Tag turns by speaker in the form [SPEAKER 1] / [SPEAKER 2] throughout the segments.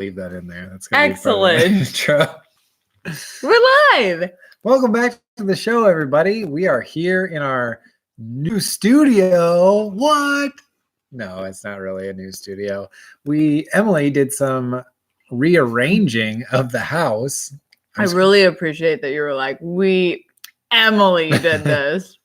[SPEAKER 1] leave that in there. That's gonna
[SPEAKER 2] excellent.
[SPEAKER 1] Be intro.
[SPEAKER 2] We're live.
[SPEAKER 1] Welcome back to the show, everybody. We are here in our new studio. What? No, it's not really a new studio. Emily did some rearranging of the house.
[SPEAKER 2] I really appreciate that you were like, Emily did this.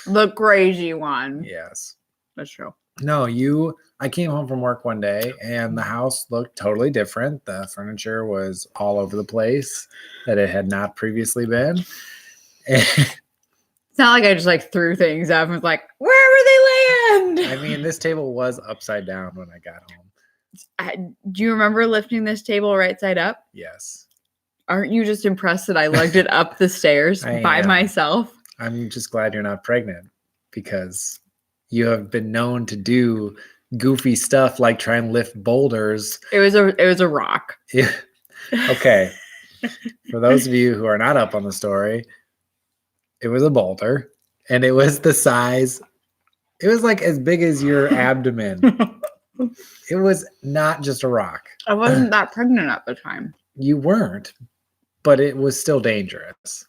[SPEAKER 2] The crazy one.
[SPEAKER 1] Yes.
[SPEAKER 2] That's true.
[SPEAKER 1] No, I came home from work one day and the house looked totally different. The furniture was all over the place that it had not previously been.
[SPEAKER 2] It's not like I just like threw things up and was like, wherever they land.
[SPEAKER 1] I mean, this table was upside down when I got home.
[SPEAKER 2] Do you remember lifting this table right side up?
[SPEAKER 1] Yes.
[SPEAKER 2] Aren't you just impressed that I lugged it up the stairs by myself?
[SPEAKER 1] I'm just glad you're not pregnant because you have been known to do goofy stuff like try and lift boulders.
[SPEAKER 2] It was a rock.
[SPEAKER 1] Yeah. Okay. For those of you who are not up on the story, it was a boulder and it was the size. It was like as big as your abdomen. It was not just a rock.
[SPEAKER 2] I wasn't that pregnant at the time.
[SPEAKER 1] You weren't, but it was still dangerous.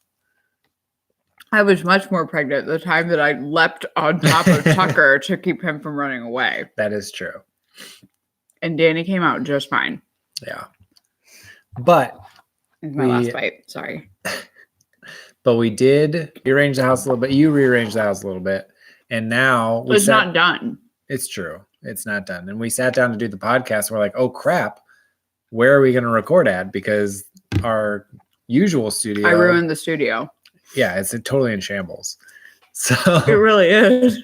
[SPEAKER 2] I was much more pregnant at the time that I leapt on top of Tucker to keep him from running away.
[SPEAKER 1] That is true.
[SPEAKER 2] And Danny came out just fine.
[SPEAKER 1] Yeah. But
[SPEAKER 2] my last bite. Sorry.
[SPEAKER 1] But we did rearrange the house a little bit. You rearranged the house a little bit. And now
[SPEAKER 2] it's not done.
[SPEAKER 1] It's true. It's not done. And we sat down to do the podcast. And we're like, oh crap. Where are we going to record at? Because our usual studio.
[SPEAKER 2] I ruined the studio.
[SPEAKER 1] Yeah, it's totally in shambles. So
[SPEAKER 2] it really is.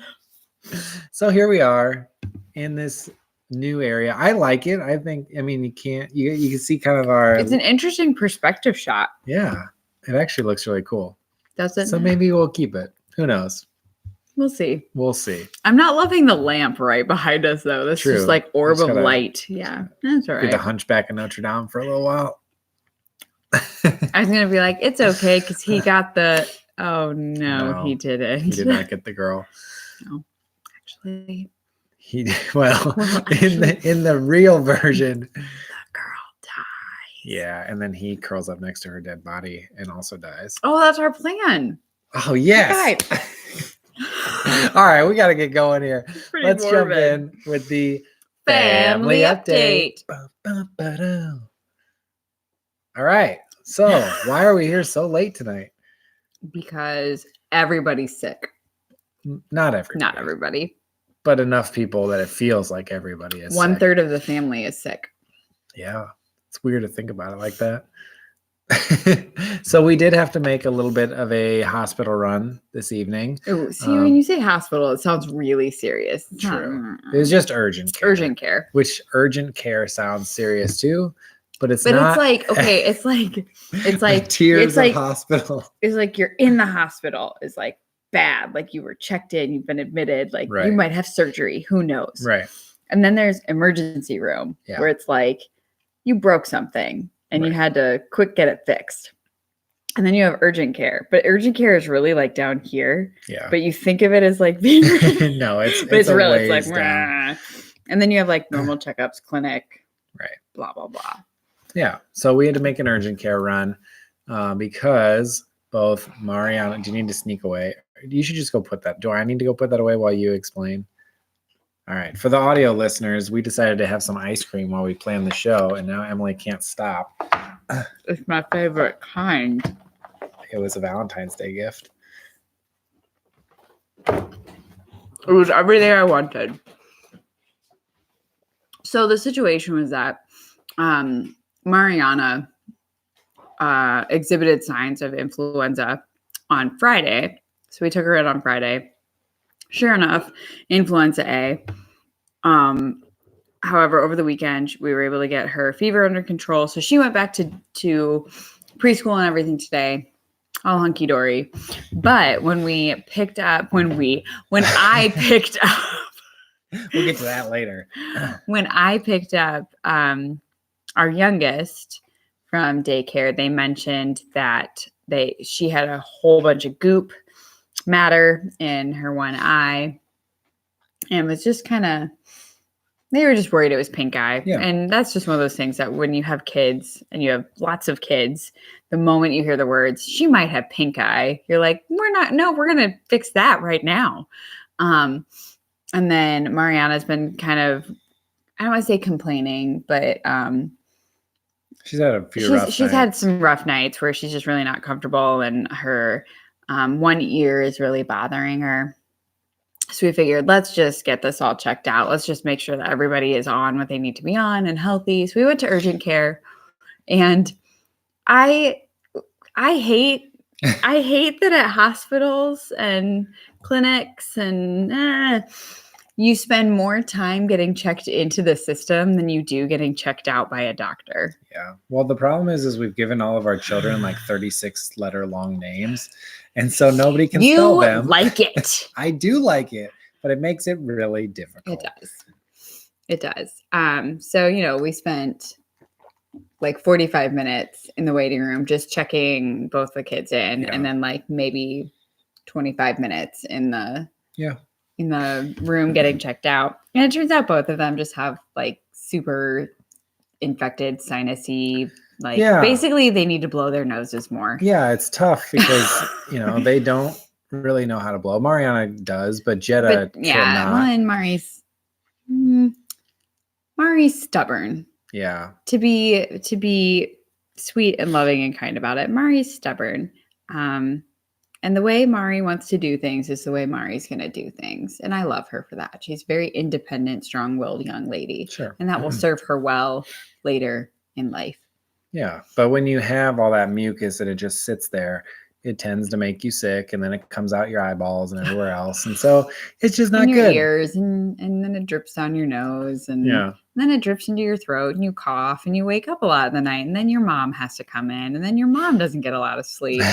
[SPEAKER 1] So here we are in this new area. I like it. You can see kind of our.
[SPEAKER 2] It's an interesting perspective shot.
[SPEAKER 1] Yeah, it actually looks really cool.
[SPEAKER 2] Does it?
[SPEAKER 1] So maybe we'll keep it. Who knows?
[SPEAKER 2] We'll see.
[SPEAKER 1] We'll see.
[SPEAKER 2] I'm not loving the lamp right behind us though. This is like orb of light. Yeah, that's all right.
[SPEAKER 1] Get the Hunchback of Notre Dame for a little while.
[SPEAKER 2] I was gonna be like, it's okay because he got the. Oh no, he didn't.
[SPEAKER 1] He did not get the girl.
[SPEAKER 2] No, actually,
[SPEAKER 1] he in the real version,
[SPEAKER 2] the girl dies.
[SPEAKER 1] Yeah, and then he curls up next to her dead body and also dies.
[SPEAKER 2] Oh, that's our plan.
[SPEAKER 1] Oh yes. All right, we got to get going here. Let's jump in with the family update. All right. So, why are we here so late tonight?
[SPEAKER 2] Because everybody's sick.
[SPEAKER 1] Not everybody.
[SPEAKER 2] Not everybody.
[SPEAKER 1] But enough people that it feels like everybody is
[SPEAKER 2] 1/3 of the family is sick.
[SPEAKER 1] Yeah. It's weird to think about it like that. So we did have to make a little bit of a hospital run this evening.
[SPEAKER 2] Ooh, see, when you say hospital, it sounds really serious.
[SPEAKER 1] True. It was just urgent care.
[SPEAKER 2] Urgent care.
[SPEAKER 1] Which urgent care sounds serious too, but it's
[SPEAKER 2] not.
[SPEAKER 1] But
[SPEAKER 2] it's like, okay, it's like
[SPEAKER 1] tears of hospital.
[SPEAKER 2] It's like you're in the hospital. It's like bad. Like you were checked in, you've been admitted, like you might have surgery. Who knows?
[SPEAKER 1] Right.
[SPEAKER 2] And then there's emergency room where it's like you broke something. And you had to quick get it fixed. And then you have urgent care. But urgent care is really like down here.
[SPEAKER 1] Yeah.
[SPEAKER 2] But you think of it as like being
[SPEAKER 1] no, it's
[SPEAKER 2] really it's like rah. And then you have like normal checkups, clinic, blah, blah, blah.
[SPEAKER 1] Yeah. So we had to make an urgent care run because both Mariana, do you need to sneak away? You should just go put that. Do I need to go put that away while you explain? All right. For the audio listeners, we decided to have some ice cream while we planned the show, and now Emily can't stop.
[SPEAKER 2] It's my favorite kind.
[SPEAKER 1] It was a Valentine's Day gift.
[SPEAKER 2] It was everything I wanted. So the situation was that Mariana exhibited signs of influenza on Friday. So we took her in on Friday. Sure enough, influenza A. However, over the weekend, we were able to get her fever under control. So she went back to preschool and everything today, all hunky dory. But when I picked up,
[SPEAKER 1] we'll get to that later.
[SPEAKER 2] When I picked up our youngest from daycare, they mentioned that she had a whole bunch of goop matter in her one eye and was just kind of They were just worried it was pink eye.
[SPEAKER 1] Yeah.
[SPEAKER 2] And that's just one of those things that when you have kids and you have lots of kids, the moment you hear the words, she might have pink eye, you're like, we're going to fix that right now. And then Mariana's been kind of, I don't want to say complaining, but
[SPEAKER 1] she's had a few rough nights.
[SPEAKER 2] She's had some rough nights where she's just really not comfortable, and her one ear is really bothering her. So we figured, let's just get this all checked out. Let's just make sure that everybody is on what they need to be on and healthy. So we went to urgent care, and I hate that at hospitals and clinics and you spend more time getting checked into the system than you do getting checked out by a doctor.
[SPEAKER 1] Yeah. Well, the problem is we've given all of our children like 36 letter long names. And so nobody can spell them.
[SPEAKER 2] You like it.
[SPEAKER 1] I do like it, but it makes it really difficult.
[SPEAKER 2] It does. So, we spent like 45 minutes in the waiting room just checking both the kids in, and then like maybe 25 minutes in the room getting checked out. And it turns out both of them just have like super infected sinusy, basically they need to blow their noses more.
[SPEAKER 1] Yeah, it's tough because, they don't really know how to blow. Mariana does, but Jetta cannot.
[SPEAKER 2] Well, and Mari's stubborn.
[SPEAKER 1] Yeah.
[SPEAKER 2] To be sweet and loving and kind about it, Mari's stubborn. And the way Mari wants to do things is the way Mari's going to do things. And I love her for that. She's a very independent, strong-willed young lady.
[SPEAKER 1] Sure.
[SPEAKER 2] And that will serve her well later in life.
[SPEAKER 1] Yeah. But when you have all that mucus and it just sits there, it tends to make you sick, and then it comes out your eyeballs and everywhere else. And so it's just not
[SPEAKER 2] in your
[SPEAKER 1] good.
[SPEAKER 2] Ears, and then it drips down your nose, and then it drips into your throat, and you cough, and you wake up a lot in the night, and then your mom has to come in, and then your mom doesn't get a lot of sleep.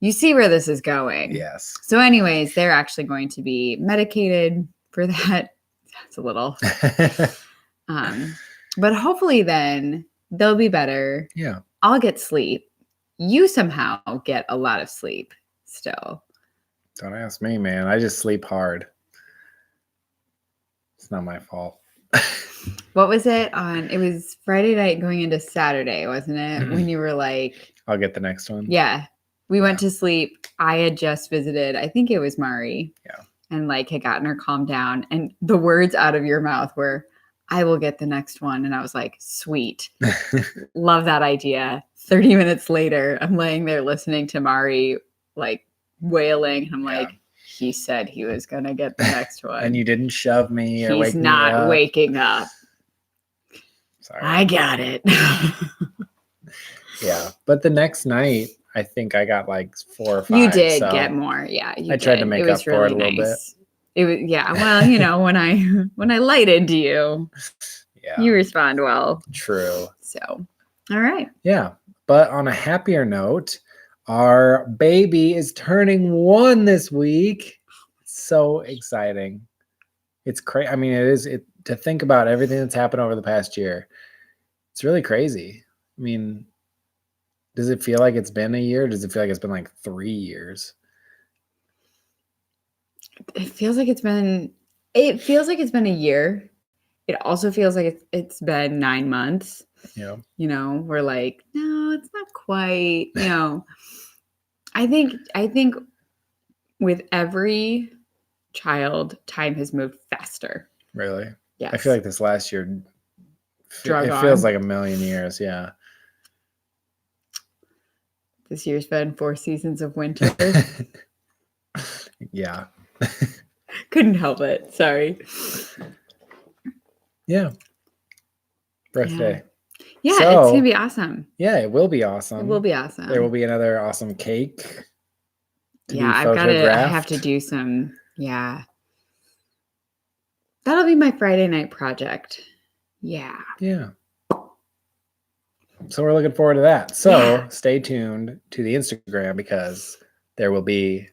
[SPEAKER 2] You see where this is going.
[SPEAKER 1] Yes.
[SPEAKER 2] So anyways, they're actually going to be medicated for that. That's a little. But hopefully then they'll be better.
[SPEAKER 1] Yeah.
[SPEAKER 2] I'll get sleep. You somehow get a lot of sleep still.
[SPEAKER 1] Don't ask me, man. I just sleep hard. It's not my fault.
[SPEAKER 2] What was it on? It was Friday night going into Saturday, wasn't it?
[SPEAKER 1] Mm-hmm.
[SPEAKER 2] When you were like,
[SPEAKER 1] I'll get the next one.
[SPEAKER 2] Yeah. We went to sleep. I had just visited, I think it was Mari.
[SPEAKER 1] Yeah.
[SPEAKER 2] And like had gotten her calmed down. And the words out of your mouth were, I will get the next one. And I was like, sweet. Love that idea. 30 minutes later, I'm laying there listening to Mari like wailing. And I'm like, he said he was going to get the next one.
[SPEAKER 1] And you didn't shove me or wake me up.
[SPEAKER 2] He's not waking up.
[SPEAKER 1] Sorry.
[SPEAKER 2] I got it.
[SPEAKER 1] Yeah. But the next night, I think I got like 4 or 5.
[SPEAKER 2] You did get more. Yeah.
[SPEAKER 1] I tried to make up for it a little bit.
[SPEAKER 2] It was, well, when I light into you, you respond well.
[SPEAKER 1] True.
[SPEAKER 2] So, all right.
[SPEAKER 1] Yeah. But on a happier note, our baby is turning 1 this week. So exciting. It's crazy. I mean, to think about everything that's happened over the past year. It's really crazy. I mean, does it feel like it's been a year? Does it feel like it's been like 3 years?
[SPEAKER 2] It feels like it's been a year. It also feels like it's been 9 months.
[SPEAKER 1] Yeah.
[SPEAKER 2] We're like, no, it's not quite, I think with every child, time has moved faster.
[SPEAKER 1] Really?
[SPEAKER 2] Yes.
[SPEAKER 1] I feel like this last year,
[SPEAKER 2] it
[SPEAKER 1] feels like a million years. Yeah.
[SPEAKER 2] This year's been 4 seasons of winter.
[SPEAKER 1] Yeah.
[SPEAKER 2] Couldn't help it. Sorry.
[SPEAKER 1] Yeah. Birthday.
[SPEAKER 2] Yeah,
[SPEAKER 1] So,
[SPEAKER 2] it's going to be awesome.
[SPEAKER 1] Yeah, it will be awesome.
[SPEAKER 2] It will be awesome.
[SPEAKER 1] There will be another awesome cake.
[SPEAKER 2] I have to do some. Yeah. That'll be my Friday night project. Yeah.
[SPEAKER 1] Yeah. So we're looking forward to that. So stay tuned to the Instagram because there will be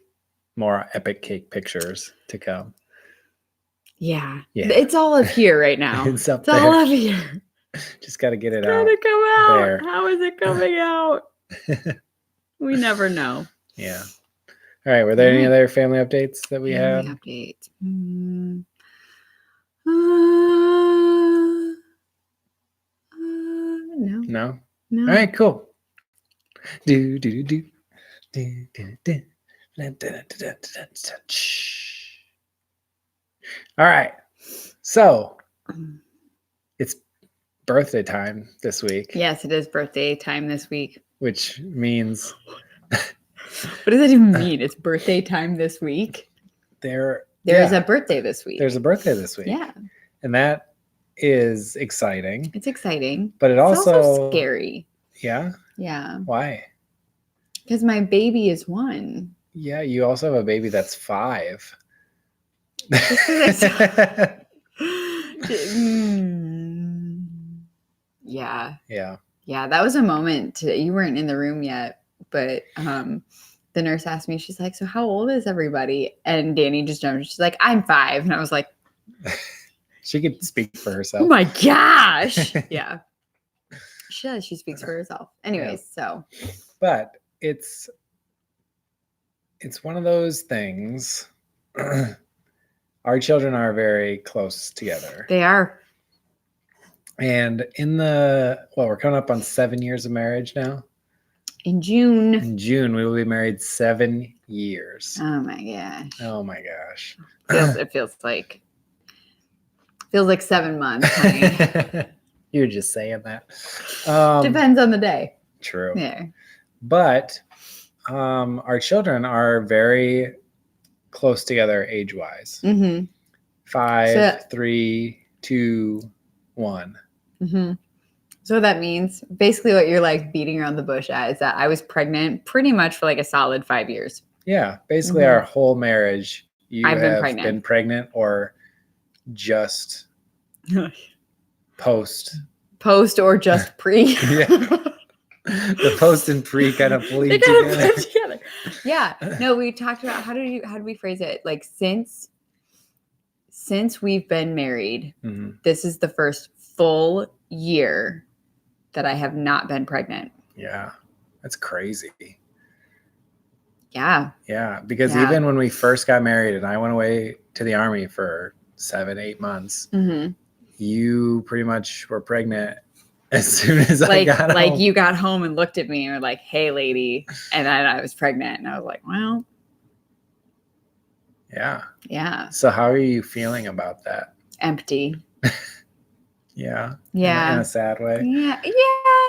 [SPEAKER 1] more epic cake pictures to come.
[SPEAKER 2] Yeah. It's all up here right now.
[SPEAKER 1] It's all
[SPEAKER 2] up here.
[SPEAKER 1] Just got to get it
[SPEAKER 2] it's
[SPEAKER 1] out.
[SPEAKER 2] Gotta come out.
[SPEAKER 1] There.
[SPEAKER 2] How is it coming out? We never know.
[SPEAKER 1] Yeah. All right. Were there any other family updates that we had?
[SPEAKER 2] Updates. No.
[SPEAKER 1] No?
[SPEAKER 2] No.
[SPEAKER 1] All right, cool. Do, do, do, do, do, do. Da, da, da, da, da, da, da. Shh. All right. So it's birthday time this week,
[SPEAKER 2] Yes, it is birthday time this week.
[SPEAKER 1] which means
[SPEAKER 2] What does that even mean? It's birthday time this week. There's
[SPEAKER 1] yeah,
[SPEAKER 2] a birthday this week.
[SPEAKER 1] there's a birthday this week.
[SPEAKER 2] Yeah,
[SPEAKER 1] And that is exciting.
[SPEAKER 2] it's exciting.
[SPEAKER 1] But
[SPEAKER 2] It's also scary.
[SPEAKER 1] Yeah?
[SPEAKER 2] Yeah,
[SPEAKER 1] Why?
[SPEAKER 2] because my baby is 1.
[SPEAKER 1] Yeah, you also have a baby that's 5.
[SPEAKER 2] Just 'cause Yeah.
[SPEAKER 1] Yeah.
[SPEAKER 2] Yeah, that was a moment. You weren't in the room yet, but the nurse asked me, she's like, so how old is everybody? And Danny just jumped. She's like, I'm 5. And I was like,
[SPEAKER 1] She could speak for
[SPEAKER 2] oh
[SPEAKER 1] herself.
[SPEAKER 2] my gosh. Yeah. She does. She speaks for herself. Anyways, so.
[SPEAKER 1] But it's one of those things. Our children are very close together.
[SPEAKER 2] They are.
[SPEAKER 1] And we're coming up on 7 years of marriage now.
[SPEAKER 2] In June.
[SPEAKER 1] In June, we will be married 7 years.
[SPEAKER 2] Oh my gosh.
[SPEAKER 1] Oh my gosh.
[SPEAKER 2] It feels like 7 months, honey.
[SPEAKER 1] You're just saying that.
[SPEAKER 2] Depends on the day.
[SPEAKER 1] True.
[SPEAKER 2] Yeah.
[SPEAKER 1] But our children are very close together age-wise.
[SPEAKER 2] Mm-hmm.
[SPEAKER 1] 5, 3, 2, 1.
[SPEAKER 2] Mm-hmm. So that means basically what you're like beating around the bush at is that I was pregnant pretty much for like a solid 5 years.
[SPEAKER 1] Yeah, basically our whole marriage,
[SPEAKER 2] I've
[SPEAKER 1] have
[SPEAKER 2] been
[SPEAKER 1] pregnant or just post
[SPEAKER 2] or just pre.
[SPEAKER 1] Yeah. The post and pre kind of bleed
[SPEAKER 2] They kind of
[SPEAKER 1] together.
[SPEAKER 2] blend together. Yeah. No, we talked about how do we phrase it? Like since we've been married, this is the first full year that I have not been pregnant.
[SPEAKER 1] Yeah. That's crazy.
[SPEAKER 2] Yeah.
[SPEAKER 1] Yeah. Because even when we first got married and I went away to the army for 7, 8 months, you pretty much were pregnant as soon as I got home.
[SPEAKER 2] Like you got home and looked at me and were like, hey, lady. And then I was pregnant. And I was like, well.
[SPEAKER 1] Yeah.
[SPEAKER 2] Yeah.
[SPEAKER 1] So how are you feeling about that?
[SPEAKER 2] Empty.
[SPEAKER 1] Yeah.
[SPEAKER 2] Yeah.
[SPEAKER 1] In a sad way.
[SPEAKER 2] Yeah. Yeah.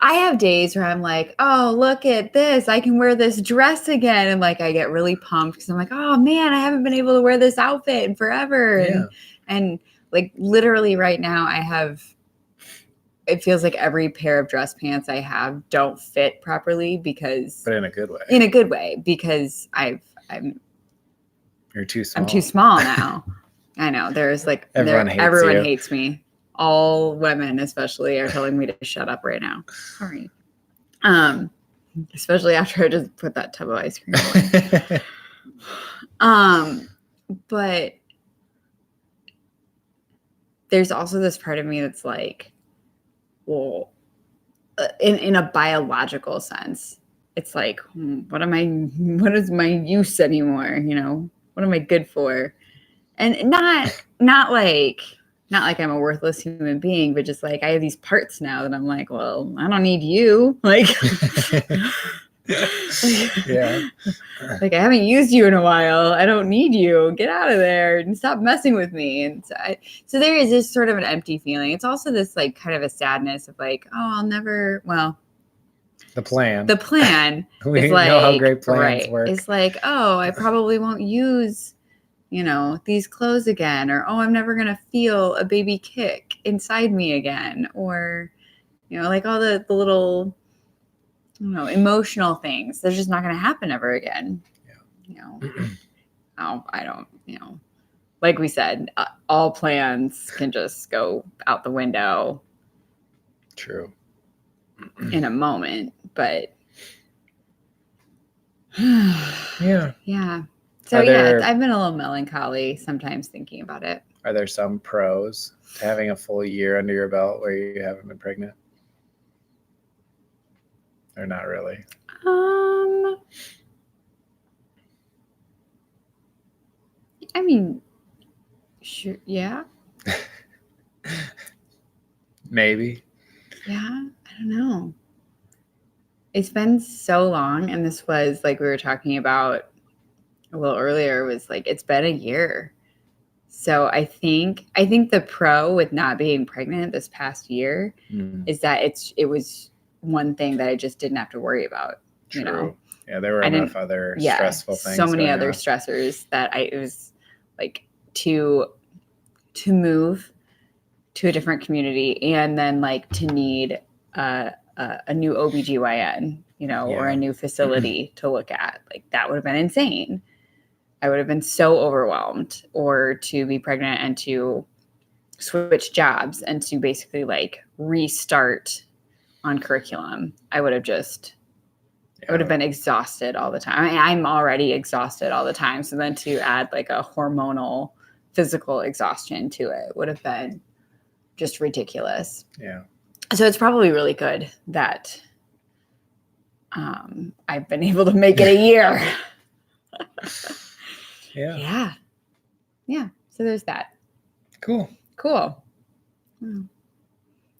[SPEAKER 2] I have days where I'm like, oh, look at this. I can wear this dress again. And like, I get really pumped because I'm like, oh man, I haven't been able to wear this outfit in forever.
[SPEAKER 1] Yeah.
[SPEAKER 2] And like literally right now it feels like every pair of dress pants I have don't fit properly because.
[SPEAKER 1] But in a good way.
[SPEAKER 2] In a good way because
[SPEAKER 1] You're too small.
[SPEAKER 2] I'm too small now. I know. There's like
[SPEAKER 1] everyone
[SPEAKER 2] hates me. All women, especially, are telling me to shut up right now. Sorry. Especially after I just put that tub of ice cream away. But there's also this part of me that's like, well, in a biological sense, it's like, what is my use anymore? You know, what am I good for? And not like I'm a worthless human being, but just like I have these parts now that I'm like, well, I don't need you. Like,
[SPEAKER 1] yeah.
[SPEAKER 2] Like I haven't used you in a while. I don't need you. Get out of there and stop messing with me. And so there is this sort of an empty feeling. It's also this like kind of a sadness of like, oh, I'll never. Well, the plan.
[SPEAKER 1] We
[SPEAKER 2] is
[SPEAKER 1] know
[SPEAKER 2] like,
[SPEAKER 1] how great plans work.
[SPEAKER 2] It's like, oh, I probably won't use, these clothes again, or, oh, I'm never going to feel a baby kick inside me again. Or, like all the little, emotional things. They're just not going to happen ever again. Yeah. I don't, like we said, all plans can just go out the window.
[SPEAKER 1] True.
[SPEAKER 2] In a moment, but
[SPEAKER 1] yeah.
[SPEAKER 2] So I've been a little melancholy sometimes thinking about it.
[SPEAKER 1] Are there some pros to having a full year under your belt where you haven't been pregnant? Or not really?
[SPEAKER 2] I mean, Sure. Yeah.
[SPEAKER 1] Maybe.
[SPEAKER 2] Yeah. I don't know. It's been so long. And this was like we were talking about a little earlier, was like it's been a year. So I think the pro with not being pregnant this past year is that it was one thing that I just didn't have to worry about.
[SPEAKER 1] True.
[SPEAKER 2] You know?
[SPEAKER 1] Yeah, there were
[SPEAKER 2] I
[SPEAKER 1] enough
[SPEAKER 2] didn't-
[SPEAKER 1] other
[SPEAKER 2] Yeah,
[SPEAKER 1] stressful things.
[SPEAKER 2] so many
[SPEAKER 1] going
[SPEAKER 2] other
[SPEAKER 1] on.
[SPEAKER 2] stressors that it was like to move to a different community and then like to need a new OBGYN, you know, or
[SPEAKER 1] Yeah.
[SPEAKER 2] a new facility to look at. Like that would have been insane. I would have been so overwhelmed, or to be pregnant and to switch jobs and to basically like restart on curriculum. I would have been exhausted all the time. I mean, I'm already exhausted all the time. So then to add like a hormonal physical exhaustion to it would have been just ridiculous.
[SPEAKER 1] Yeah.
[SPEAKER 2] So it's probably really good that I've been able to make it a year.
[SPEAKER 1] Yeah.
[SPEAKER 2] Yeah. So there's that.
[SPEAKER 1] Cool.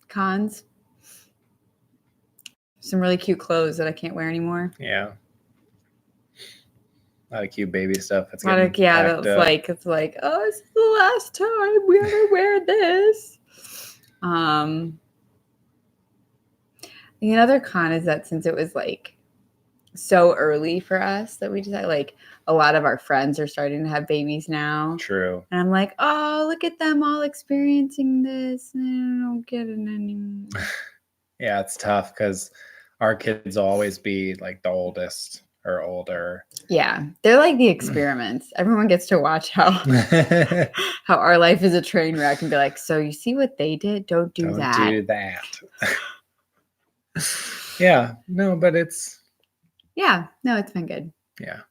[SPEAKER 2] Cons. Some really cute clothes that I can't wear anymore.
[SPEAKER 1] Yeah. A lot of cute baby stuff. That's
[SPEAKER 2] That's like, it's like, oh, it's the last time we ever wear this. Another con is that since it was like so early for us that we decided, like a lot of our friends are starting to have babies now.
[SPEAKER 1] True.
[SPEAKER 2] And I'm like, oh, look at them all experiencing this. And I don't get it anymore.
[SPEAKER 1] Yeah, it's tough because our kids will always be like the oldest or older.
[SPEAKER 2] Yeah, they're like the experiments. Everyone gets to watch how our life is a train wreck and be like, so you see what they did? Don't do that.
[SPEAKER 1] Don't do that. Yeah, no, but it's.
[SPEAKER 2] Yeah, no, it's been good.
[SPEAKER 1] Yeah.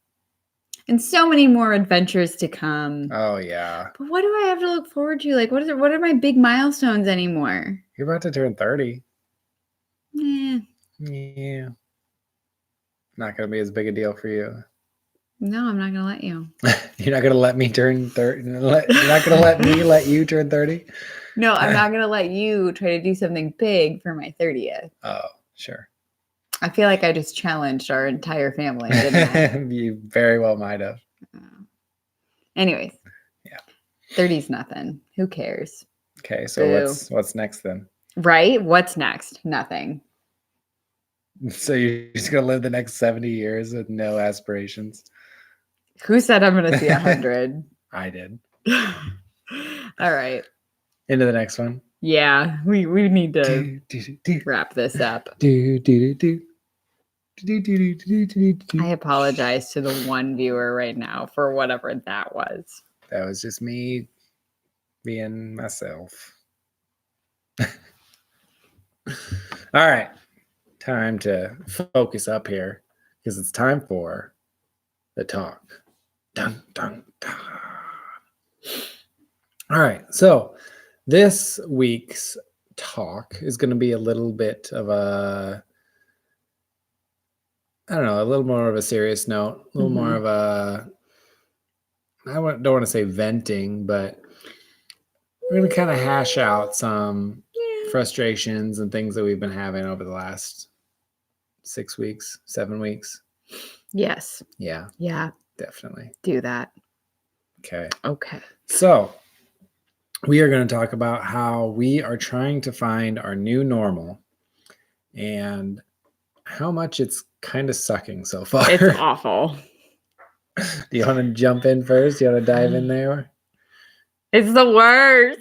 [SPEAKER 2] And so many more adventures to come.
[SPEAKER 1] Oh, yeah.
[SPEAKER 2] But what do I have to look forward to? Like, what are my big milestones anymore?
[SPEAKER 1] You're about to turn 30.
[SPEAKER 2] Yeah.
[SPEAKER 1] Not going to be as big a deal for you.
[SPEAKER 2] No, I'm not going to let you.
[SPEAKER 1] You're not going to let me turn 30? You're not going to let me let you turn 30?
[SPEAKER 2] No, I'm not going to let you try to do something big for my 30th.
[SPEAKER 1] Oh, sure.
[SPEAKER 2] I feel like I just challenged our entire family, didn't I?
[SPEAKER 1] You very well might have.
[SPEAKER 2] Anyways.
[SPEAKER 1] Yeah.
[SPEAKER 2] 30's nothing. Who cares?
[SPEAKER 1] Okay, so what's next then?
[SPEAKER 2] Right? What's next? Nothing.
[SPEAKER 1] So you're just going to live the next 70 years with no aspirations?
[SPEAKER 2] Who said I'm going to see 100?
[SPEAKER 1] I did.
[SPEAKER 2] All right.
[SPEAKER 1] Into the next one.
[SPEAKER 2] Yeah, we need to wrap this up. I apologize to the one viewer right now for whatever that was.
[SPEAKER 1] That was just me being myself. All right. Time to focus up here because it's time for the talk. Dun, dun, dun. All right. So this week's talk is going to be a little bit of a little more of a serious note, a little more of a, don't want to say venting, but we're going to kind of hash out some frustrations and things that we've been having over the last 6 weeks, 7 weeks.
[SPEAKER 2] Yes.
[SPEAKER 1] Yeah.
[SPEAKER 2] Yeah.
[SPEAKER 1] Definitely.
[SPEAKER 2] Do that.
[SPEAKER 1] Okay.
[SPEAKER 2] So
[SPEAKER 1] we are going to talk about how we are trying to find our new normal and how much it's kind of sucking so far.
[SPEAKER 2] It's awful.
[SPEAKER 1] Do you want to jump in first? Do you want to dive in there?
[SPEAKER 2] It's the worst.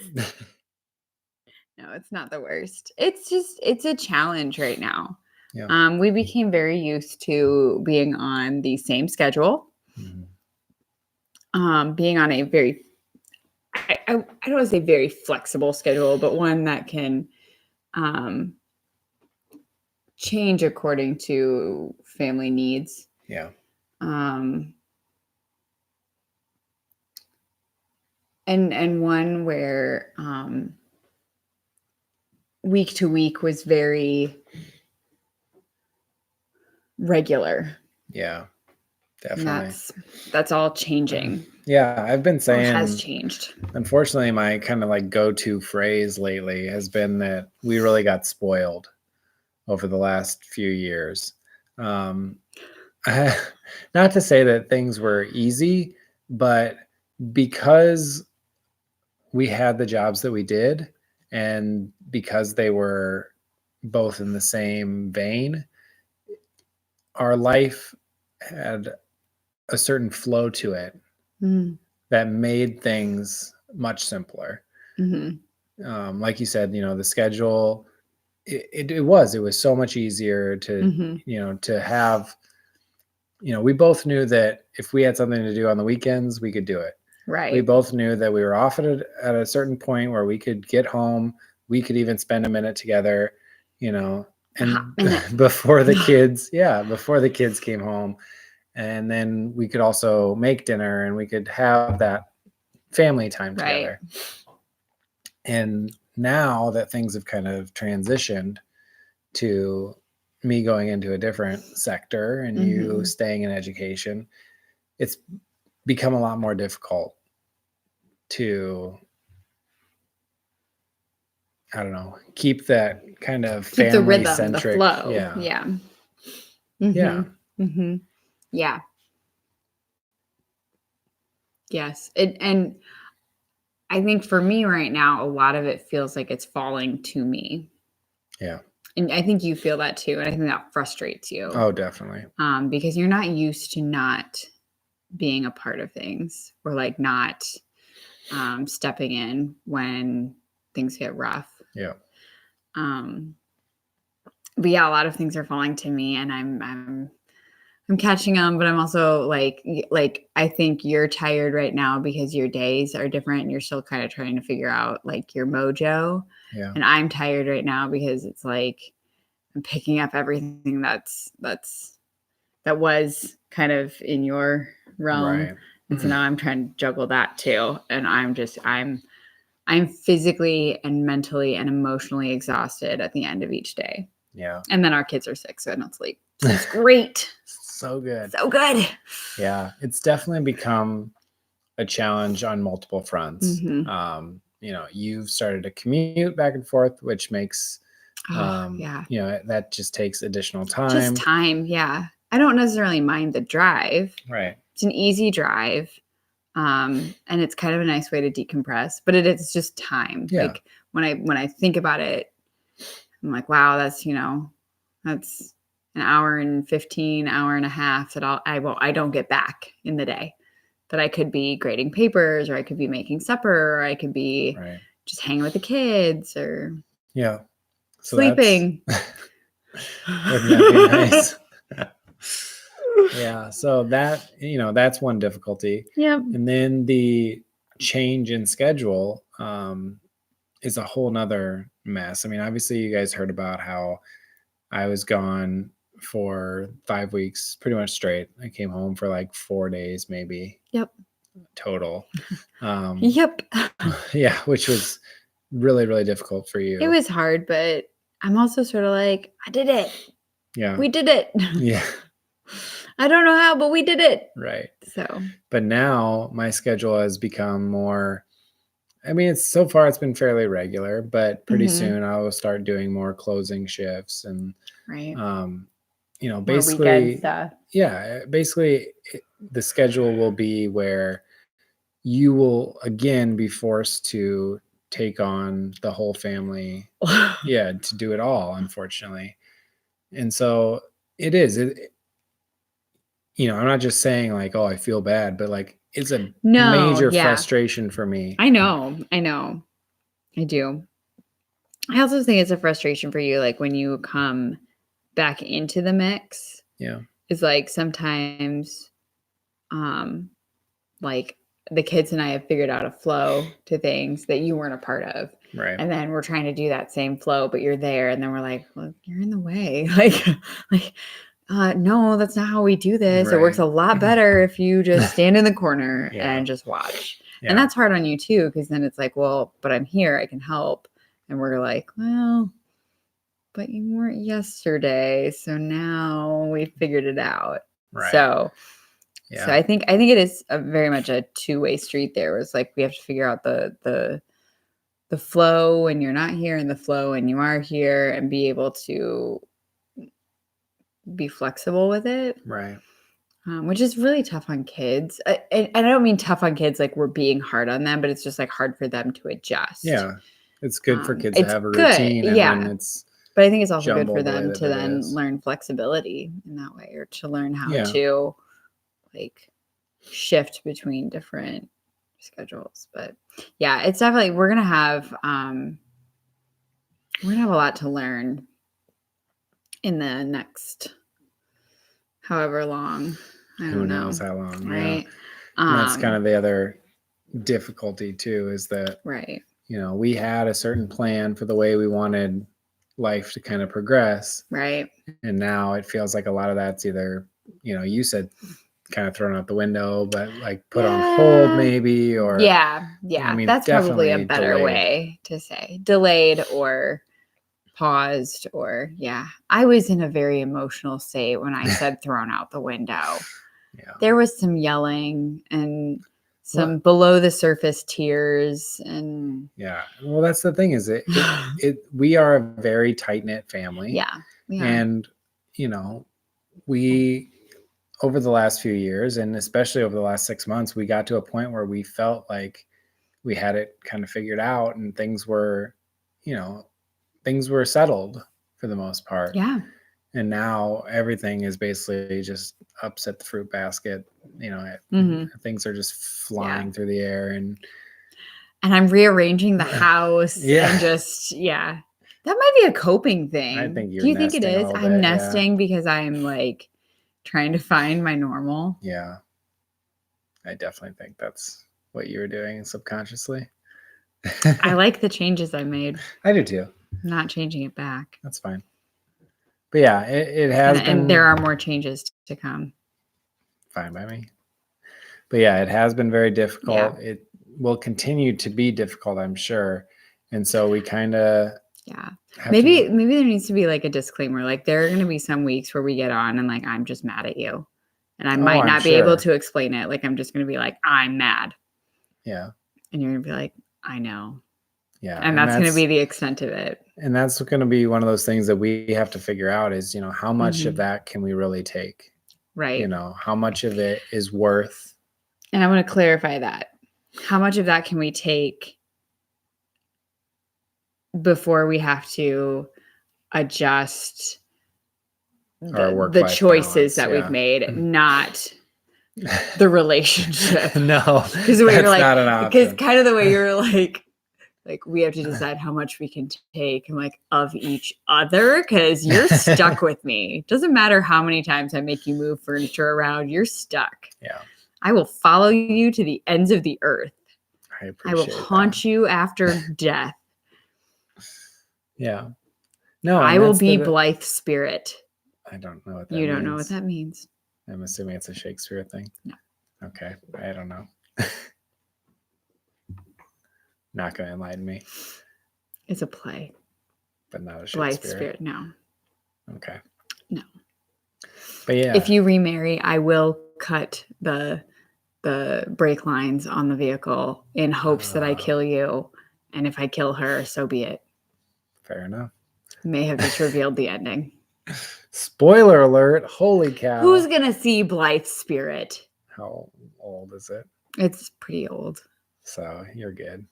[SPEAKER 2] No, it's not the worst. It's a challenge right now.
[SPEAKER 1] Yeah.
[SPEAKER 2] We became very used to being on the same schedule.
[SPEAKER 1] Mm-hmm.
[SPEAKER 2] Being on a very, I don't want to say very flexible schedule, but one that can change according to family needs.
[SPEAKER 1] Yeah.
[SPEAKER 2] And one where week to week was very regular.
[SPEAKER 1] Yeah, definitely.
[SPEAKER 2] And that's all changing.
[SPEAKER 1] Yeah, I've been
[SPEAKER 2] Or has
[SPEAKER 1] saying,
[SPEAKER 2] changed.
[SPEAKER 1] unfortunately, my kind of like go-to phrase lately has been that we really got spoiled over the last few years. Um, not to say that things were easy, but because we had the jobs that we did, and because they were both in the same vein, our life had a certain flow to it
[SPEAKER 2] Mm-hmm.
[SPEAKER 1] that made things much simpler. Like you said, the schedule, it was so much easier to,
[SPEAKER 2] Mm-hmm.
[SPEAKER 1] to have, we both knew that if we had something to do on the weekends, we could do it. We
[SPEAKER 2] Right.
[SPEAKER 1] both knew that we were off at a certain point where we could get home. We could even spend a minute together, and before the kids came home. And then we could also make dinner and we could have that family time
[SPEAKER 2] Right.
[SPEAKER 1] together. And now that things have kind of transitioned to me going into a different sector and you staying in education, it's become a lot more difficult to, I don't know, keep that kind of
[SPEAKER 2] Keep the
[SPEAKER 1] family
[SPEAKER 2] rhythm, the
[SPEAKER 1] centric.
[SPEAKER 2] flow.
[SPEAKER 1] Yeah.
[SPEAKER 2] Yeah.
[SPEAKER 1] Yeah.
[SPEAKER 2] Yeah. Yes. And I think for me right now, a lot of it feels like it's falling to me.
[SPEAKER 1] Yeah.
[SPEAKER 2] And I think you feel that too. And I think that frustrates you.
[SPEAKER 1] Oh, definitely.
[SPEAKER 2] Because you're not used to not being a part of things, or like not stepping in when things get rough.
[SPEAKER 1] Yeah.
[SPEAKER 2] But yeah, a lot of things are falling to me, and I'm catching them, but I'm also like I think you're tired right now because your days are different and you're still kind of trying to figure out like your mojo.
[SPEAKER 1] Yeah.
[SPEAKER 2] And I'm tired right now because it's like I'm picking up everything that was kind of in your realm.
[SPEAKER 1] Right.
[SPEAKER 2] And so now I'm trying to juggle that too. And I'm physically and mentally and emotionally exhausted at the end of each day.
[SPEAKER 1] Yeah.
[SPEAKER 2] And then our kids are sick, so I don't sleep. It's great.
[SPEAKER 1] So good.
[SPEAKER 2] So good.
[SPEAKER 1] Yeah. It's definitely become a challenge on multiple fronts. You've started to commute back and forth, which makes, that just takes additional time.
[SPEAKER 2] Just time. Yeah. I don't necessarily mind the drive.
[SPEAKER 1] Right.
[SPEAKER 2] It's an easy drive. And it's kind of a nice way to decompress, but it's just time.
[SPEAKER 1] Yeah.
[SPEAKER 2] Like when I think about it, I'm like, wow, that's an hour and 15, hour and a half that I don't get back in the day, that I could be grading papers, or I could be making supper, or I could be just hanging with the kids, or
[SPEAKER 1] so
[SPEAKER 2] sleeping.
[SPEAKER 1] Wouldn't that be nice? Yeah. So that's one difficulty.
[SPEAKER 2] Yep.
[SPEAKER 1] And then the change in schedule is a whole nother mess. I mean, obviously you guys heard about how I was gone for 5 weeks, pretty much straight. I came home for like 4 days, maybe.
[SPEAKER 2] Yep.
[SPEAKER 1] Total.
[SPEAKER 2] Yep.
[SPEAKER 1] Yeah, which was really, really difficult for you.
[SPEAKER 2] It was hard, but I'm also sort of like, I did it.
[SPEAKER 1] Yeah.
[SPEAKER 2] We did it.
[SPEAKER 1] Yeah.
[SPEAKER 2] I don't know how, but we did it.
[SPEAKER 1] Right.
[SPEAKER 2] So.
[SPEAKER 1] But now my schedule has become more, I mean, so far it's been fairly regular, but pretty soon I will start doing more closing shifts and, basically,
[SPEAKER 2] more weekend stuff.
[SPEAKER 1] Yeah, basically the schedule will be where you will again be forced to take on the whole family. To do it all, unfortunately. And so it is, I'm not just saying like, oh, I feel bad, but like it's a major frustration for me.
[SPEAKER 2] I know. I do. I also think it's a frustration for you, like when you come back into the mix.
[SPEAKER 1] Yeah.
[SPEAKER 2] It's like sometimes like the kids and I have figured out a flow to things that you weren't a part of.
[SPEAKER 1] Right.
[SPEAKER 2] And then we're trying to do that same flow, but you're there. And then we're like, well, you're in the way. No, that's not how we do this. Right. It works a lot better if you just stand in the corner and just watch. Yeah. And that's hard on you too, because then it's like, well, but I'm here, I can help. And we're like, well, but you weren't yesterday. So now we figured it out. Right. So
[SPEAKER 1] Yeah.
[SPEAKER 2] So I think it is very much a two-way street there. It's like we have to figure out the flow when you're not here and the flow when you are here, and be able to be flexible with it.
[SPEAKER 1] Right.
[SPEAKER 2] Which is really tough on kids. And I don't mean tough on kids like we're being hard on them, but it's just like hard for them to adjust.
[SPEAKER 1] Yeah. It's good for kids to
[SPEAKER 2] It's
[SPEAKER 1] have a
[SPEAKER 2] good,
[SPEAKER 1] routine, and
[SPEAKER 2] yeah.
[SPEAKER 1] when it's
[SPEAKER 2] But I think it's also good for
[SPEAKER 1] jumbled the way
[SPEAKER 2] them
[SPEAKER 1] that
[SPEAKER 2] to
[SPEAKER 1] it
[SPEAKER 2] then
[SPEAKER 1] is.
[SPEAKER 2] learn flexibility in that way, or to learn how
[SPEAKER 1] Yeah.
[SPEAKER 2] to like shift between different schedules. But yeah, it's definitely we're gonna have a lot to learn in the next however long. I
[SPEAKER 1] Who
[SPEAKER 2] don't
[SPEAKER 1] knows
[SPEAKER 2] know,
[SPEAKER 1] how long, yeah.
[SPEAKER 2] right?
[SPEAKER 1] And that's kind of the other difficulty too, is that,
[SPEAKER 2] right.
[SPEAKER 1] you know, we had a certain plan for the way we wanted life to kind of progress,
[SPEAKER 2] Right.
[SPEAKER 1] and now it feels like a lot of that's either, you know, you said kind of thrown out the window, but like put on hold maybe, or
[SPEAKER 2] yeah,
[SPEAKER 1] I mean,
[SPEAKER 2] that's probably a
[SPEAKER 1] definitely
[SPEAKER 2] better
[SPEAKER 1] delayed.
[SPEAKER 2] way to say delayed or paused. Or I was in a very emotional state when I said thrown out the window.
[SPEAKER 1] Yeah.
[SPEAKER 2] There was some yelling and some below the surface tears, and
[SPEAKER 1] yeah. Well, that's the thing, is we are a very tight-knit family.
[SPEAKER 2] yeah, we are.
[SPEAKER 1] And, you know, we, over the last few years, and especially over the last 6 months, we got to a point where we felt like we had it kind of figured out, and things were settled for the most part.
[SPEAKER 2] Yeah.
[SPEAKER 1] And now everything is basically just upset the fruit basket. You know, things are just flying through the air, and
[SPEAKER 2] I'm rearranging the house
[SPEAKER 1] Yeah.
[SPEAKER 2] and just that might be a coping thing.
[SPEAKER 1] I think you're
[SPEAKER 2] Do you think it
[SPEAKER 1] nesting a
[SPEAKER 2] is?
[SPEAKER 1] little
[SPEAKER 2] I'm
[SPEAKER 1] bit,
[SPEAKER 2] nesting because I'm like trying to find my normal.
[SPEAKER 1] Yeah. I definitely think that's what you were doing subconsciously.
[SPEAKER 2] I like the changes I made.
[SPEAKER 1] I do too.
[SPEAKER 2] I'm not changing it back.
[SPEAKER 1] That's fine. But yeah, it has been.
[SPEAKER 2] And there are more changes to come.
[SPEAKER 1] Fine by me. But yeah, it has been very difficult.
[SPEAKER 2] Yeah.
[SPEAKER 1] It will continue to be difficult, I'm sure. And so we kind of
[SPEAKER 2] maybe there needs to be like a disclaimer. Like there are going to be some weeks where we get on and like I'm just mad at you, and I might not be able to explain it. Like I'm just going to be like, I'm mad.
[SPEAKER 1] Yeah.
[SPEAKER 2] And you're going to be like, I know.
[SPEAKER 1] Yeah.
[SPEAKER 2] And that's going to be the extent of it.
[SPEAKER 1] And that's going to be one of those things that we have to figure out is, you know, how much of that can we really take?
[SPEAKER 2] Right.
[SPEAKER 1] You know, how much of it is worth.
[SPEAKER 2] And I want to clarify that. How much of that can we take before we have to adjust the choices that we've made, not the relationship?
[SPEAKER 1] No,
[SPEAKER 2] because you're like,
[SPEAKER 1] not an option.
[SPEAKER 2] Because kind of the way you're like we have to decide how much we can take and like of each other, because you're stuck with me. Doesn't matter how many times I make you move furniture around, you're stuck.
[SPEAKER 1] Yeah.
[SPEAKER 2] I will follow you to the ends of the earth.
[SPEAKER 1] I will
[SPEAKER 2] haunt you after death.
[SPEAKER 1] Yeah. No,
[SPEAKER 2] I will be Blythe Spirit.
[SPEAKER 1] I don't know what that means.
[SPEAKER 2] You don't know what that means.
[SPEAKER 1] I'm assuming it's a Shakespeare thing.
[SPEAKER 2] No.
[SPEAKER 1] Okay. I don't know. Not going to enlighten me.
[SPEAKER 2] It's a play.
[SPEAKER 1] But not a Shakespeare.
[SPEAKER 2] Blythe Spirit, no.
[SPEAKER 1] Okay.
[SPEAKER 2] No.
[SPEAKER 1] But yeah.
[SPEAKER 2] If you remarry, I will cut the brake lines on the vehicle in hopes that I kill you. And if I kill her, so be it.
[SPEAKER 1] Fair enough.
[SPEAKER 2] May have just revealed the ending.
[SPEAKER 1] Spoiler alert. Holy cow.
[SPEAKER 2] Who's going to see Blythe Spirit?
[SPEAKER 1] How old is it?
[SPEAKER 2] It's pretty old.
[SPEAKER 1] So you're good.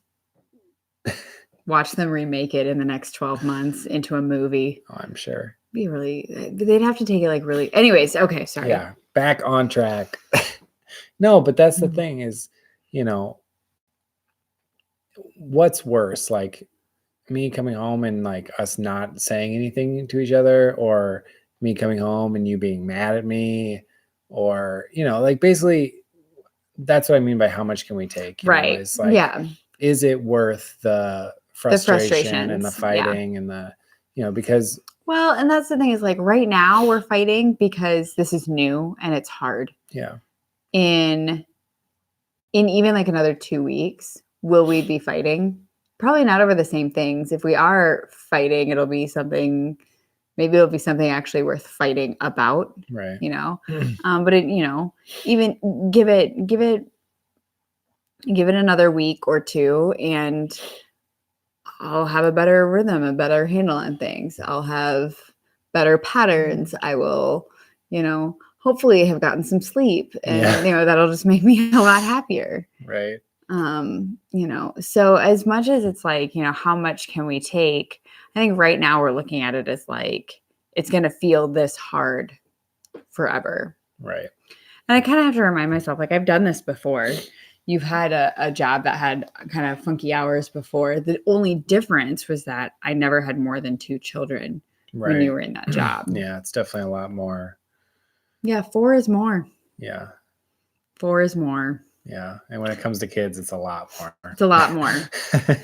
[SPEAKER 2] Watch them remake it in the next 12 months into a movie.
[SPEAKER 1] Oh, I'm sure.
[SPEAKER 2] Be really, they'd have to take it like really. Anyways, okay, sorry.
[SPEAKER 1] Yeah, back on track. No, but that's the thing is, you know, what's worse, like me coming home and like us not saying anything to each other, or me coming home and you being mad at me, or, you know, like basically that's what I mean by how much can we take?
[SPEAKER 2] Right.
[SPEAKER 1] It's like, is it worth the frustration and the fighting and the, you know, because.
[SPEAKER 2] Well, and that's the thing is like right now we're fighting because this is new and it's hard.
[SPEAKER 1] Yeah.
[SPEAKER 2] In even like another 2 weeks, will we be fighting? Probably not over the same things. If we are fighting, it'll be something maybe it'll be something actually worth fighting about,
[SPEAKER 1] Right.
[SPEAKER 2] you know. But it, you know, even give it another week or two, and I'll have a better rhythm, a better handle on things. I'll have better patterns. I will, you know, hopefully have gotten some sleep, and
[SPEAKER 1] Yeah.
[SPEAKER 2] you know, that'll just make me a lot happier.
[SPEAKER 1] Right.
[SPEAKER 2] You know, so as much as it's like, you know, how much can we take? I think right now we're looking at it as like it's going to feel this hard forever.
[SPEAKER 1] Right.
[SPEAKER 2] And I kind of have to remind myself, like, I've done this before. You've had a job that had kind of funky hours before. The only difference was that I never had more than 2 children when you
[SPEAKER 1] Right.
[SPEAKER 2] were in that job.
[SPEAKER 1] Yeah, it's definitely a lot more.
[SPEAKER 2] Yeah, 4 is more.
[SPEAKER 1] Yeah.
[SPEAKER 2] 4 is more.
[SPEAKER 1] Yeah. And when it comes to kids, it's a lot more.
[SPEAKER 2] It's a lot more.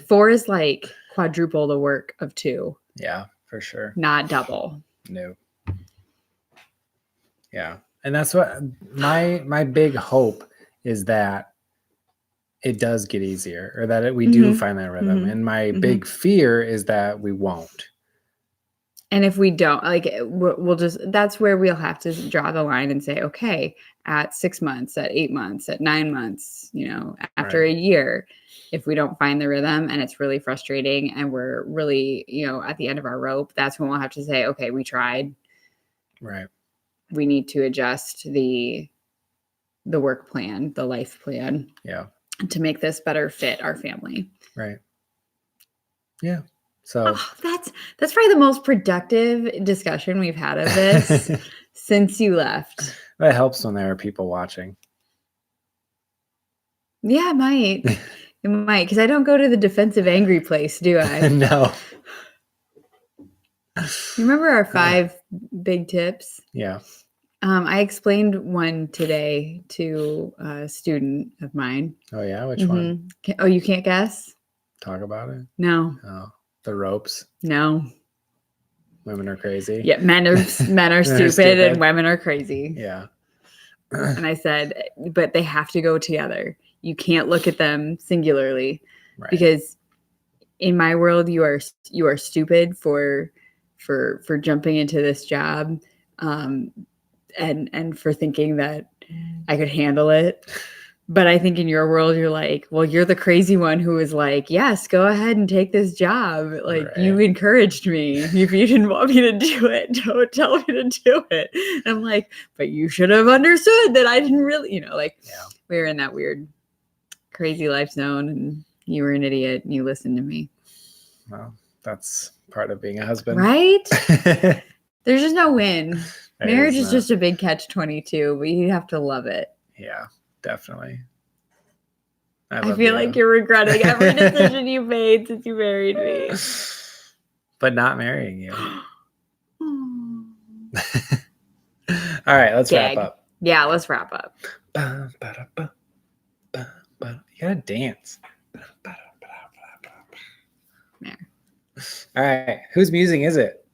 [SPEAKER 2] 4 is like quadruple the work of 2,
[SPEAKER 1] Yeah, for sure.
[SPEAKER 2] not double.
[SPEAKER 1] No. Yeah. And that's what my big hope is, that it does get easier, or that we do find that rhythm. And my big fear is that we won't.
[SPEAKER 2] And if we don't, like, we'll just, that's where we'll have to draw the line and say, okay, at 6 months, at 8 months, at 9 months, you know, after
[SPEAKER 1] Right.
[SPEAKER 2] a year, if we don't find the rhythm and it's really frustrating and we're really, you know, at the end of our rope, that's when we'll have to say, okay, we tried.
[SPEAKER 1] Right.
[SPEAKER 2] We need to adjust the work plan, the life plan.
[SPEAKER 1] Yeah.
[SPEAKER 2] To make this better fit our family.
[SPEAKER 1] Right. Yeah. So
[SPEAKER 2] That's probably the most productive discussion we've had of this since you left.
[SPEAKER 1] That helps when there are people watching.
[SPEAKER 2] Yeah, it might. It might, because I don't go to the defensive angry place, do I?
[SPEAKER 1] No.
[SPEAKER 2] You remember our 5 big tips?
[SPEAKER 1] Yeah.
[SPEAKER 2] I explained one today to a student of mine.
[SPEAKER 1] Oh yeah, which one?
[SPEAKER 2] Oh, you can't guess?
[SPEAKER 1] Talk about it.
[SPEAKER 2] No.
[SPEAKER 1] Oh, the ropes.
[SPEAKER 2] No.
[SPEAKER 1] Women are crazy.
[SPEAKER 2] Yeah, men are stupid and women are crazy.
[SPEAKER 1] Yeah.
[SPEAKER 2] And I said, but they have to go together. You can't look at them singularly,
[SPEAKER 1] Right.
[SPEAKER 2] because in my world, you are stupid for jumping into this job, and for thinking that I could handle it. But I think in your world, you're like, well, you're the crazy one who was like, yes, go ahead and take this job. Like, you encouraged me. If you didn't want me to do it, don't tell me to do it. And I'm like, but you should have understood that I didn't really, you know, like, we were in that weird, crazy life zone, and you were an idiot and you listened to me.
[SPEAKER 1] Well, that's part of being a husband.
[SPEAKER 2] Right? There's just no win. Marriage is
[SPEAKER 1] not.
[SPEAKER 2] just a big catch-22, but you have to love it.
[SPEAKER 1] Yeah, definitely.
[SPEAKER 2] I feel like you're regretting every decision you made since you married me.
[SPEAKER 1] But not marrying you. All right, let's wrap up.
[SPEAKER 2] Yeah, let's wrap up.
[SPEAKER 1] You gotta dance.
[SPEAKER 2] There.
[SPEAKER 1] All right, whose musing is it?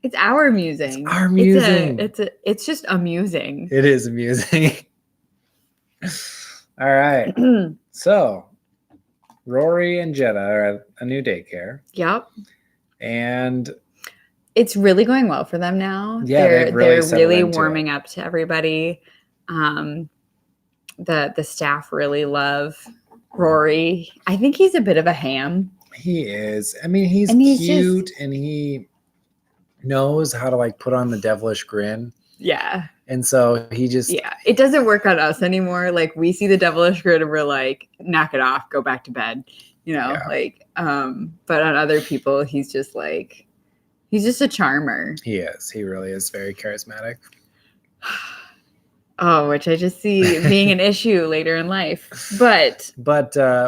[SPEAKER 2] It's our musing.
[SPEAKER 1] It's our musing.
[SPEAKER 2] It's just amusing.
[SPEAKER 1] It is amusing. All right. So, Rory and Jetta are at a new daycare.
[SPEAKER 2] Yep.
[SPEAKER 1] And
[SPEAKER 2] it's really going well for them now.
[SPEAKER 1] Yeah,
[SPEAKER 2] they're really
[SPEAKER 1] into
[SPEAKER 2] warming up to everybody. The staff really love Rory. I think he's a bit of a ham.
[SPEAKER 1] He is. I mean, he's cute and he knows how to like put on the devilish grin.
[SPEAKER 2] Yeah.
[SPEAKER 1] And so he just
[SPEAKER 2] it doesn't work on us anymore. Like, we see the devilish grin and we're like, knock it off, go back to bed. You know, like but on other people, he's just like, he's just a charmer.
[SPEAKER 1] He is. He really is very charismatic.
[SPEAKER 2] Oh, which I just see being an issue later in life. But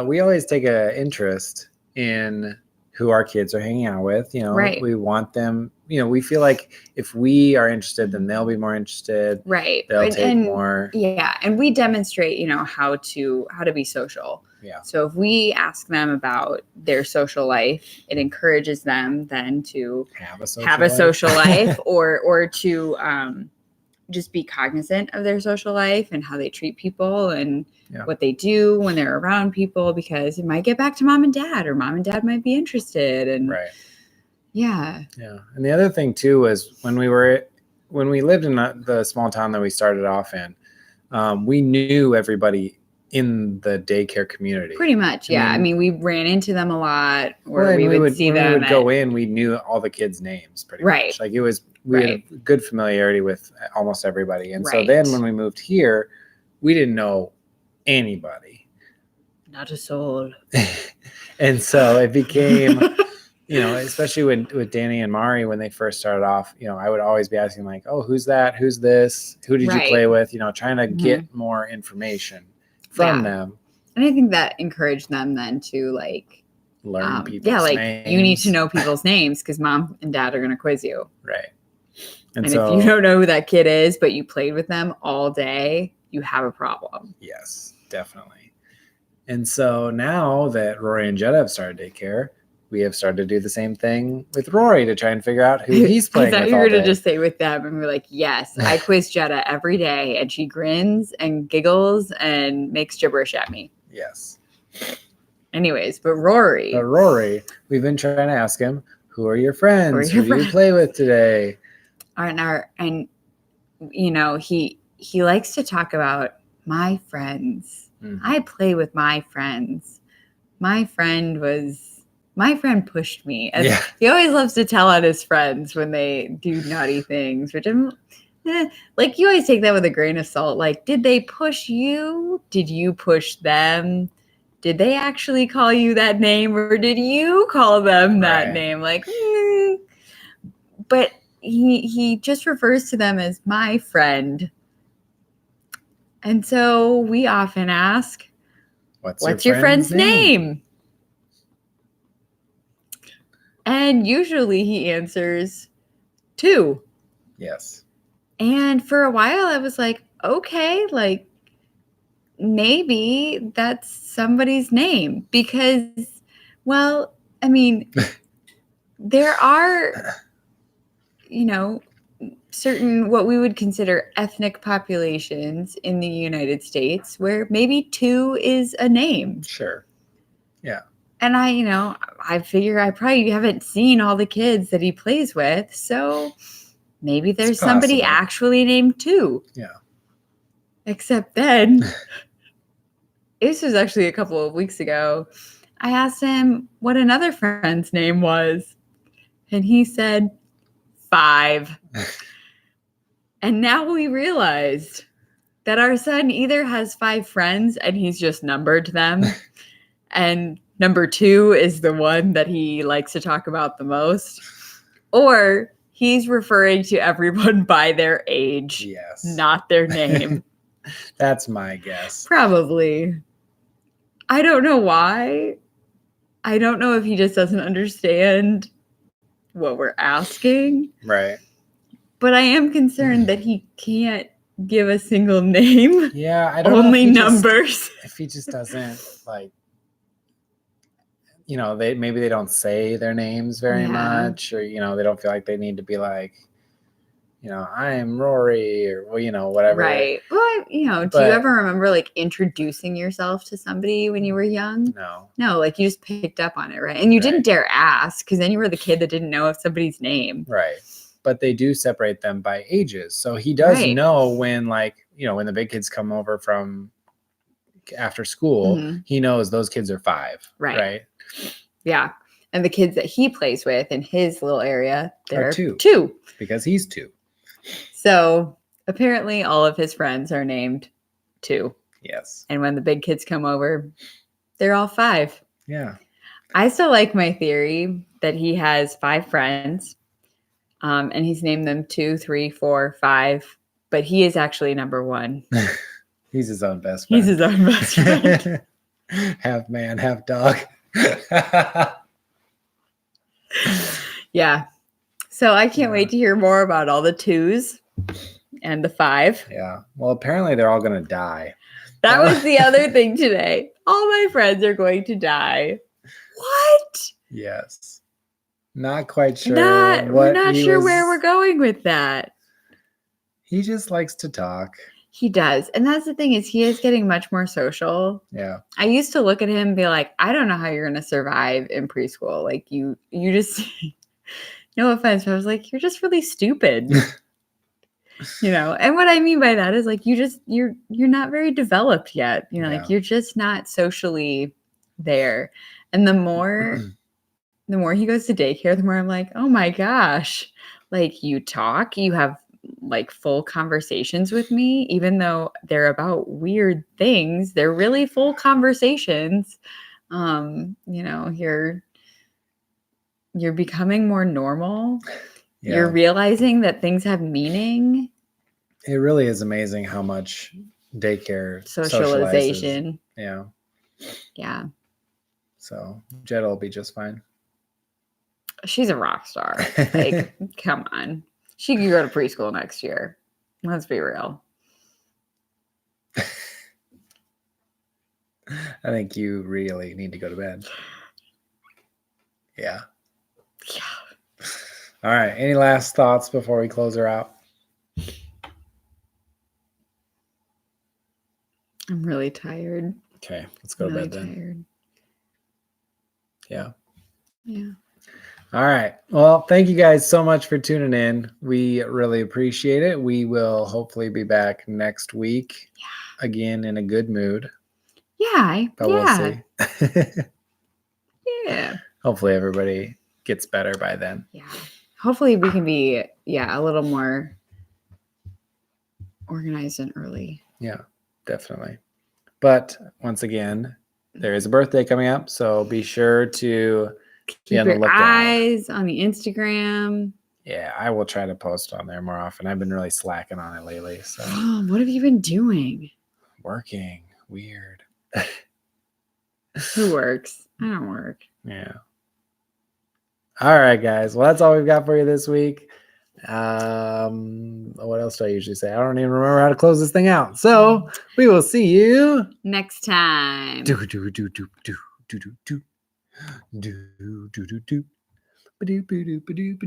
[SPEAKER 1] we always take an interest in who our kids are hanging out with. You know, we want them, you know, we feel like if we are interested, then they'll be more interested.
[SPEAKER 2] Right.
[SPEAKER 1] They'll take more.
[SPEAKER 2] Yeah. And we demonstrate, you know, how to be social.
[SPEAKER 1] Yeah.
[SPEAKER 2] So if we ask them about their social life, it encourages them then to have a social life or to just be cognizant of their social life and how they treat people and what they do when they're around people, because it might get back to mom and dad, or mom and dad might be interested. And, Yeah.
[SPEAKER 1] Yeah. And the other thing too was when we lived in the small town that we started off in, we knew everybody in the daycare community.
[SPEAKER 2] Pretty much, yeah. I mean, we ran into them a lot, or
[SPEAKER 1] well, and
[SPEAKER 2] we would see
[SPEAKER 1] when
[SPEAKER 2] them.
[SPEAKER 1] we would go in, we knew all the kids' names pretty
[SPEAKER 2] Right.
[SPEAKER 1] much. Like we had good familiarity with almost everybody. And so then when we moved here, we didn't know anybody.
[SPEAKER 2] Not a soul.
[SPEAKER 1] And so it became, especially with Danny and Mari, when they first started off, I would always be asking like, oh, who's that? Who's this? Who did you play with? Trying to get more information from them.
[SPEAKER 2] And I think that encouraged them then to like
[SPEAKER 1] learn people's names.
[SPEAKER 2] You need to know people's names because mom and dad are going to quiz you.
[SPEAKER 1] Right.
[SPEAKER 2] And so, if you don't know who that kid is, but you played with them all day, you have a problem.
[SPEAKER 1] Yes, definitely. And so now that Rory and Jetta have started daycare, we have started to do the same thing with Rory to try and figure out who he's playing with all day. I thought you were going
[SPEAKER 2] to just say with them, and we're like, yes, I quiz Jetta every day, and she grins and giggles and makes gibberish at me.
[SPEAKER 1] Yes.
[SPEAKER 2] Anyways, but Rory,
[SPEAKER 1] we've been trying to ask him, who are your friends? Who do you play with today?
[SPEAKER 2] And he likes to talk about my friends. Mm-hmm. I play with my friends. My friend pushed me. He always loves to tell on his friends when they do naughty things, which I'm like, you always take that with a grain of salt. Like, did they push you? Did you push them? Did they actually call you that name, or did you call them that name? Like, but he just refers to them as my friend. And so we often ask, what's your friend's name? And usually he answers 2.
[SPEAKER 1] Yes.
[SPEAKER 2] And for a while I was like, okay, like maybe that's somebody's name because, well, I mean, there are, certain what we would consider ethnic populations in the United States where maybe 2 is a name.
[SPEAKER 1] Sure. Yeah.
[SPEAKER 2] And I figure I probably haven't seen all the kids that he plays with, so maybe there's somebody actually named 2.
[SPEAKER 1] Yeah.
[SPEAKER 2] Except then, this was actually a couple of weeks ago, I asked him what another friend's name was, and he said 5. And now we realized that our son either has 5 friends and he's just numbered them, and number 2 is the one that he likes to talk about the most, or he's referring to everyone by their age, not their name.
[SPEAKER 1] That's my guess.
[SPEAKER 2] Probably. I don't know why. I don't know if he just doesn't understand what we're asking.
[SPEAKER 1] Right.
[SPEAKER 2] But I am concerned that he can't give a single name.
[SPEAKER 1] Yeah, I don't
[SPEAKER 2] only know numbers.
[SPEAKER 1] If he just doesn't maybe they don't say their names very much, or they don't feel like they need to be like, I'm Rory, or whatever.
[SPEAKER 2] Right. Well, do you ever remember like introducing yourself to somebody when you were young? No, like you just picked up on it, right? And you didn't dare ask because then you were the kid that didn't know somebody's name.
[SPEAKER 1] Right. But they do separate them by ages. So he does know when when the big kids come over from after school, he knows those kids are 5. Right.
[SPEAKER 2] Yeah. And the kids that he plays with in his little area, they're 2.
[SPEAKER 1] Because he's 2.
[SPEAKER 2] So apparently all of his friends are named 2.
[SPEAKER 1] Yes.
[SPEAKER 2] And when the big kids come over, they're all 5.
[SPEAKER 1] Yeah.
[SPEAKER 2] I still like my theory that he has 5 friends. And he's named them 2, 3, 4, 5, but he is actually number 1.
[SPEAKER 1] He's his own best friend.
[SPEAKER 2] He's his own best friend.
[SPEAKER 1] Half man, half dog.
[SPEAKER 2] Yeah. So I can't wait to hear more about all the 2s and the 5.
[SPEAKER 1] Yeah. Well, apparently they're all going to die.
[SPEAKER 2] That was the other thing today. All my friends are going to die. What?
[SPEAKER 1] Yes. Not quite sure.
[SPEAKER 2] We're not sure where we're going with that.
[SPEAKER 1] He just likes to talk.
[SPEAKER 2] He does. And that's the thing is he is getting much more social.
[SPEAKER 1] Yeah.
[SPEAKER 2] I used to look at him and be like, I don't know how you're going to survive in preschool. Like you just, No offense, but I was like, you're just really stupid. And what I mean by that is like you're not very developed yet.
[SPEAKER 1] Yeah.
[SPEAKER 2] Like you're just not socially there. And the more he goes to daycare, the more I'm like, oh my gosh, like you talk, you have like full conversations with me, even though they're about weird things, they're really full conversations. You're becoming more normal. You're
[SPEAKER 1] Yeah.
[SPEAKER 2] realizing that things have meaning.
[SPEAKER 1] It really is amazing how much daycare socializes.
[SPEAKER 2] Socialization.
[SPEAKER 1] Yeah.
[SPEAKER 2] Yeah.
[SPEAKER 1] So Jetta will be just fine.
[SPEAKER 2] She's a rock star. Like, come on. She could go to preschool next year. Let's be real.
[SPEAKER 1] I think you really need to go to bed. Yeah.
[SPEAKER 2] Yeah.
[SPEAKER 1] All right. Any last thoughts before we close her out?
[SPEAKER 2] I'm really tired.
[SPEAKER 1] Okay. Let's go to bed then.
[SPEAKER 2] Tired.
[SPEAKER 1] Yeah.
[SPEAKER 2] Yeah.
[SPEAKER 1] All right. Well, thank you guys so much for tuning in. We really appreciate it. We will hopefully be back next week.
[SPEAKER 2] Yeah.
[SPEAKER 1] Again in a good mood.
[SPEAKER 2] Yeah.
[SPEAKER 1] But we'll see.
[SPEAKER 2] Yeah.
[SPEAKER 1] Hopefully everybody gets better by then.
[SPEAKER 2] Yeah. Hopefully we can be a little more organized and early.
[SPEAKER 1] Yeah, definitely. But once again, there is a birthday coming up, so be sure to
[SPEAKER 2] keep your eyes on the Instagram.
[SPEAKER 1] Yeah, I will try to post on there more often. I've been really slacking on it lately. So
[SPEAKER 2] what have you been doing?
[SPEAKER 1] Working. Weird.
[SPEAKER 2] Who works? I don't work.
[SPEAKER 1] Yeah. All right, guys. Well, that's all we've got for you this week. What else do I usually say? I don't even remember how to close this thing out. So we will see you
[SPEAKER 2] next time.
[SPEAKER 1] Do do do do do do do do do do do do do do do do do do do.